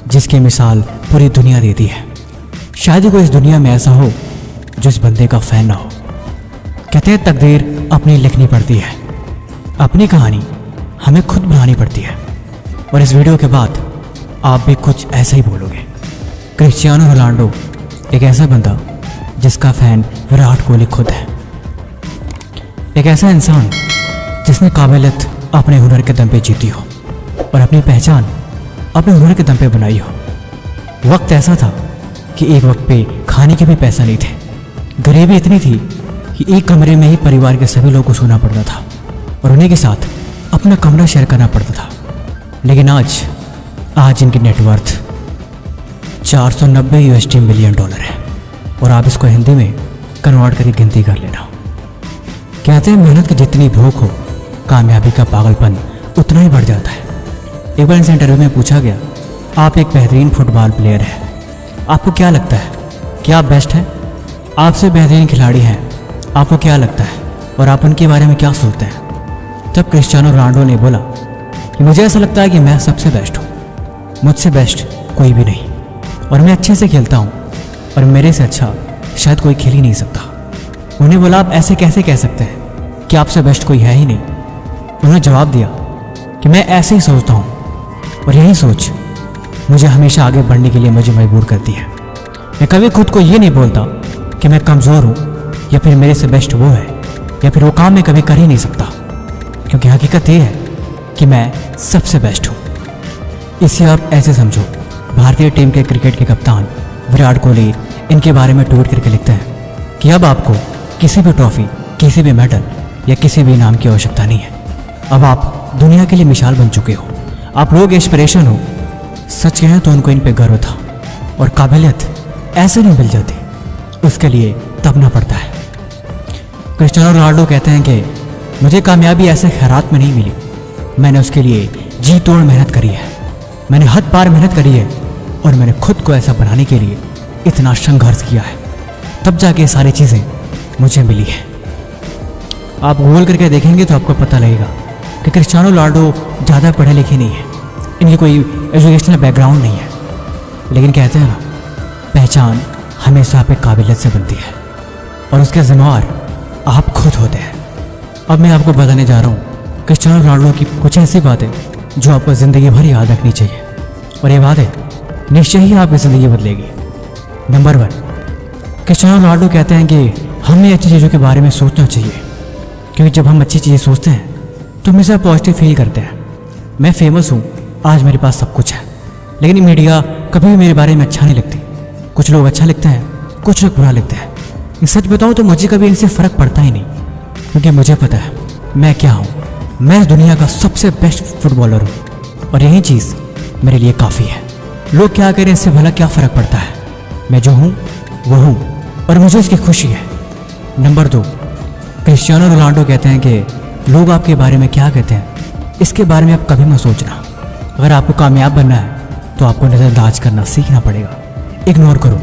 जिसकी मिसाल पूरी दुनिया देती है। शायद ही कोई इस दुनिया में ऐसा हो जो इस बंदे का फैन ना हो। कहते हैं तकदीर अपनी लिखनी पड़ती है, अपनी कहानी हमें खुद बनानी पड़ती है। और इस वीडियो के बाद आप भी कुछ ऐसा ही बोलोगे। क्रिस्टियानो रोनाल्डो एक ऐसा बंदा जिसका फैन विराट कोहली खुद है। एक ऐसा इंसान जिसने काबिलियत अपने हुनर के दम पे जीती हो और अपनी पहचान अपने हुनर के दम पे बनाई हो। वक्त ऐसा था कि एक वक्त पे खाने के भी पैसा नहीं थे। गरीबी इतनी थी कि एक कमरे में ही परिवार के सभी लोगों को सोना पड़ता था और उन्हीं के साथ अपना कमरा शेयर करना पड़ता था। लेकिन आज इनकी नेटवर्थ 490 USD मिलियन डॉलर है। और आप इसको हिंदी में कन्वर्ट करके गिनती कर लेना। कहते हैं मेहनत की जितनी भूख हो, कामयाबी का पागलपन उतना ही बढ़ जाता है। एक बार इनसे इंटरव्यू में पूछा गया, आप एक बेहतरीन फुटबॉल प्लेयर हैं, आपको क्या लगता है कि आप बेस्ट हैं? आपसे बेहतरीन खिलाड़ी हैं, आपको क्या लगता है और आप उनके बारे में क्या सोचते हैं? तब क्रिस्टियानो रोनाल्डो ने बोला कि मुझे ऐसा लगता है कि मैं सबसे बेस्ट हूँ, मुझसे बेस्ट कोई भी नहीं, और मैं अच्छे से खेलता हूँ और मेरे से अच्छा शायद कोई खेल ही नहीं सकता। उन्हें बोला, आप ऐसे कैसे कह सकते हैं कि आपसे बेस्ट कोई है ही नहीं? उन्होंने जवाब दिया कि मैं ऐसे ही सोचता हूँ और यही सोच मुझे हमेशा आगे बढ़ने के लिए मुझे मजबूर करती है। मैं कभी खुद को ये नहीं बोलता कि मैं कमज़ोर हूँ या फिर मेरे से बेस्ट वो है या फिर वो काम मैं कभी कर ही नहीं सकता, क्योंकि हकीकत ये है कि मैं सबसे बेस्ट हूँ। इसे आप ऐसे समझो, भारतीय टीम के क्रिकेट के कप्तान विराट कोहली इनके बारे में ट्वीट करके लिखते हैं कि अब आपको किसी भी ट्रॉफी, किसी भी मेडल या किसी भी इनाम की आवश्यकता नहीं है। अब आप दुनिया के लिए मिसाल बन चुके हो, आप लोग इंस्पिरेशन हो। सच कहें तो उनको इन पे गर्व था और काबिलियत ऐसे नहीं मिल जाती, उसके लिए तपना पड़ता है। क्रिस्टियानो रोनाल्डो कहते हैं कि मुझे कामयाबी ऐसे खैरात में नहीं मिली, मैंने उसके लिए जी तोड़ मेहनत करी है, मैंने हद पार मेहनत करी है और मैंने खुद को ऐसा बनाने के लिए इतना संघर्ष किया है, तब जाके ये सारी चीज़ें मुझे मिली है। आप गूगल करके देखेंगे तो आपको पता लगेगा कि क्रिस्टियानो रोनाल्डो ज़्यादा पढ़े लिखे नहीं है, इनकी कोई एजुकेशनल बैकग्राउंड नहीं है, लेकिन कहते हैं ना, पहचान हमेशा आप एक काबिलियत से बनती है और उसके जिम्मेवार आप खुद होते हैं। अब मैं आपको बताने जा रहा हूँ क्रिस्टियानो रोनाल्डो की कुछ ऐसी बातें जो आपको ज़िंदगी भर याद रखनी चाहिए और ये बातें निश्चय ही आपकी ज़िंदगी बदलेगी। नंबर 1, क्रिस्टियानो रोनाल्डो कहते हैं कि हमें अच्छी चीज़ों के बारे में सोचना चाहिए, क्योंकि जब हम अच्छी चीज़ें सोचते हैं तो हमेशा पॉजिटिव फील करते हैं। मैं फेमस हूँ, आज मेरे पास सब कुछ है, लेकिन मीडिया कभी भी मेरे बारे में अच्छा नहीं लिखती। कुछ लोग अच्छा लिखते हैं, कुछ लोग बुरा लिखते हैं। सच बताऊँ तो मुझे कभी इनसे फ़र्क पड़ता ही नहीं, क्योंकि मुझे पता है मैं क्या हूँ। मैं इस दुनिया का सबसे बेस्ट फुटबॉलर हूँ और यही चीज़ मेरे लिए काफ़ी है। लोग क्या करें इससे भला क्या फ़र्क पड़ता है? मैं जो हूँ वो हूँ और मुझे इसकी खुशी है। नंबर 2, क्रिस्टियानो रोनाल्डो कहते हैं कि लोग आपके बारे में क्या कहते हैं इसके बारे में आप कभी मत सोचना। अगर आपको कामयाब बनना है तो आपको नज़रअंदाज करना सीखना पड़ेगा, इग्नोर करो,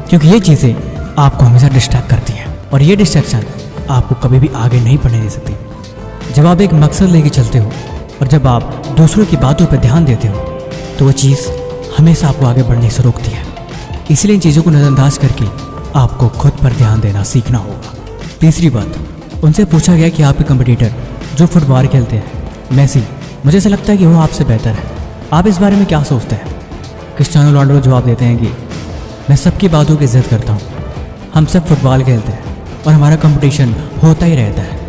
क्योंकि ये चीज़ें आपको हमेशा डिस्ट्रैक्ट करती हैं और ये डिस्ट्रैक्शन आपको कभी भी आगे नहीं बढ़ने दे सकती। जब आप एक मकसद लेके चलते हो और जब आप दूसरों की बातों पर ध्यान देते हो तो वो चीज़ हमेशा आपको आगे बढ़ने से रोकती है। इसलिए इन चीज़ों को नज़रअंदाज करके आपको खुद पर ध्यान देना सीखना होगा। तीसरी बात, उनसे पूछा गया कि आपके कंपटीटर जो फुटबॉल खेलते हैं, मेसी, मुझे ऐसा लगता है कि वो आपसे बेहतर है, आप इस बारे में क्या सोचते हैं? क्रिस्टियानो रोनाल्डो जवाब देते हैं कि मैं सबकी बातों की इज्जत करता हूँ, हम सब फुटबॉल खेलते हैं और हमारा कंपटीशन होता ही रहता है।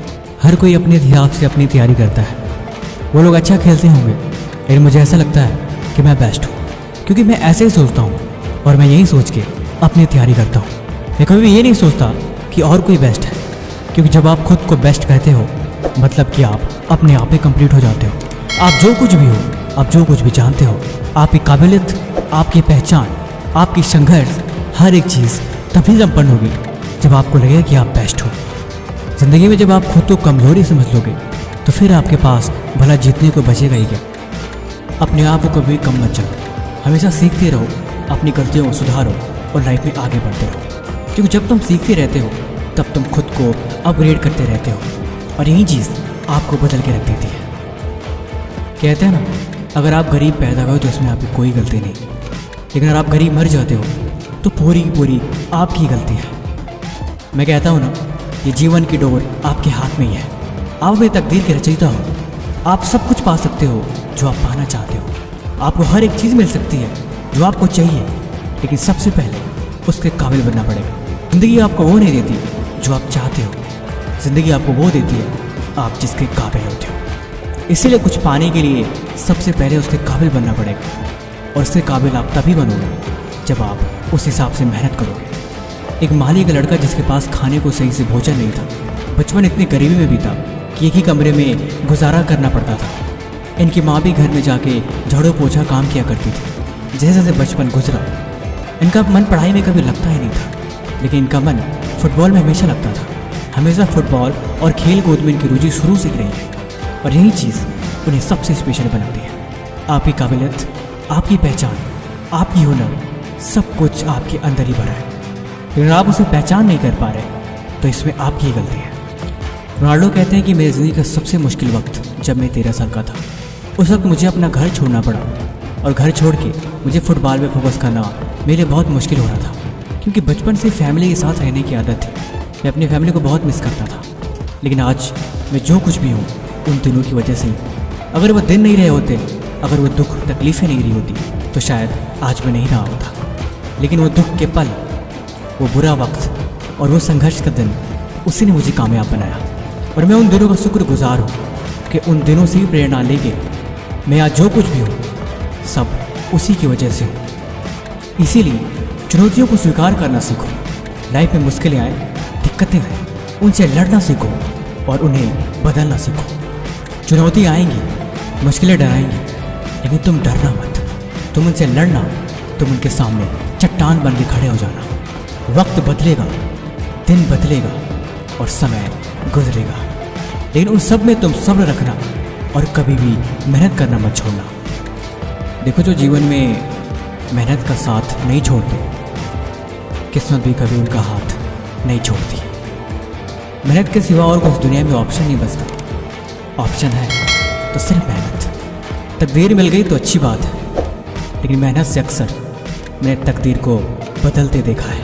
हर कोई अपने हिसाब से अपनी तैयारी करता है। वो लोग अच्छा खेलते होंगे, लेकिन मुझे ऐसा लगता है कि मैं बेस्ट हूँ, क्योंकि मैं ऐसे ही सोचता हूँ और मैं यही सोच के अपनी तैयारी करता हूँ। मैं कभी भी ये नहीं सोचता कि और कोई बेस्ट है, क्योंकि जब आप खुद को बेस्ट कहते हो मतलब कि आप अपने आप में कंप्लीट हो जाते हो। आप जो कुछ भी हो, आप जो कुछ भी जानते हो, आपकी काबिलियत, आपकी पहचान, आपकी संघर्ष, हर एक चीज़ तभी संपन्न होगी जब आपको लगेगा कि आप बेस्ट हो। ज़िंदगी में जब आप खुद को कमज़ोरी समझ लोगे तो फिर आपके पास भला जीतने को बचेगा ही क्या। अपने आप को कभी कम मत जानो, हमेशा सीखते रहो, अपनी गलतियों को सुधारो और लाइफ में आगे बढ़ते रहो, क्योंकि जब तुम सीखते रहते हो तब तुम खुद को अपग्रेड करते रहते हो और यही चीज़ आपको बदल के रख देती है। कहते हैं ना, अगर आप गरीब पैदा हुए तो इसमें आपकी कोई गलती नहीं, लेकिन अगर आप गरीब मर जाते हो तो पूरी की पूरी आपकी गलती है। मैं कहता हूँ ना, ये जीवन की डोर आपके हाथ में ही है। आप अपनी तकदीर के रचयिता हो। आप सब कुछ पा सकते हो जो आप पाना चाहते हो। आपको हर एक चीज़ मिल सकती है जो आपको चाहिए, लेकिन सबसे पहले उसके काबिल बनना पड़ेगा। ज़िंदगी आपको वो नहीं देती जो आप चाहते हो, ज़िंदगी आपको वो देती है आप जिसके काबिल होते हो। इसीलिए कुछ पाने के लिए सबसे पहले उसके काबिल बनना पड़ेगा, और उसके काबिल आप तभी बनोगे जब आप उस हिसाब से मेहनत करोगे। एक माली का लड़का जिसके पास खाने को सही से भोजन नहीं था, बचपन इतनी गरीबी में बीता कि एक ही कमरे में गुजारा करना पड़ता था। इनकी माँ भी घर में जाके झाड़ू पोछा काम किया करती थी। जैसे जैसे बचपन गुजरा, इनका मन पढ़ाई में कभी लगता ही नहीं था, लेकिन इनका मन फुटबॉल में हमेशा लगता था। हमेशा फुटबॉल और खेल कूद में इनकी रुचि शुरू से रही है, और यही चीज़ उन्हें सबसे स्पेशल बनाती है। आपकी काबिलियत, आपकी पहचान, आपकी हुनर, सब कुछ आपके अंदर ही भरा है, लेकिन आप उसे पहचान नहीं कर पा रहे तो इसमें आपकी ही गलती है। रोनाल्डो कहते हैं कि मेरी ज़िंदगी का सबसे मुश्किल वक्त जब मैं 13 साल का था। उस वक्त मुझे अपना घर छोड़ना पड़ा, और घर छोड़ के मुझे फुटबॉल में फोकस करना मेरे लिए बहुत मुश्किल हो रहा था, क्योंकि बचपन से फैमिली के साथ रहने की आदत थी। मैं अपनी फैमिली को बहुत मिस करता था। लेकिन आज मैं जो कुछ भी हूँ उन दिनों की वजह से ही। अगर वो दिन नहीं रहे होते, अगर वो दुख तकलीफ़ें नहीं रही होती, तो शायद आज मैं नहीं रहा होता। लेकिन वो दुख के पल, वो बुरा वक्त और वो संघर्ष का दिन, उसी ने मुझे कामयाब बनाया। और मैं उन दिनों का शुक्रगुजार हूँ कि उन दिनों से ही प्रेरणा लेके मैं आज जो कुछ भी हूँ सब उसी की वजह से हूँ। इसीलिए चुनौतियों को स्वीकार करना सीखो। लाइफ में मुश्किलें आए, दिक्कतें आए, उनसे लड़ना सीखो और उन्हें बदलना सीखो। चुनौती आएंगी, मुश्किलें डराएंगी, लेकिन तुम डरना मत। तुम उनसे लड़ना, तुम उनके सामने चट्टान बन के खड़े हो जाना। वक्त बदलेगा, दिन बदलेगा और समय गुजरेगा, लेकिन उन सब में तुम सब्र रखना और कभी भी मेहनत करना मत छोड़ना। देखो, जो जीवन में मेहनत का साथ नहीं छोड़ते, किस्मत भी कभी उनका हाथ नहीं छोड़ती। मेहनत के सिवा और कुछ दुनिया में ऑप्शन नहीं बचता। ऑप्शन है तो सिर्फ मेहनत। तकदीर मिल गई तो अच्छी बात है, लेकिन मेहनत से अक्सर मैंने तकदीर को बदलते देखा है।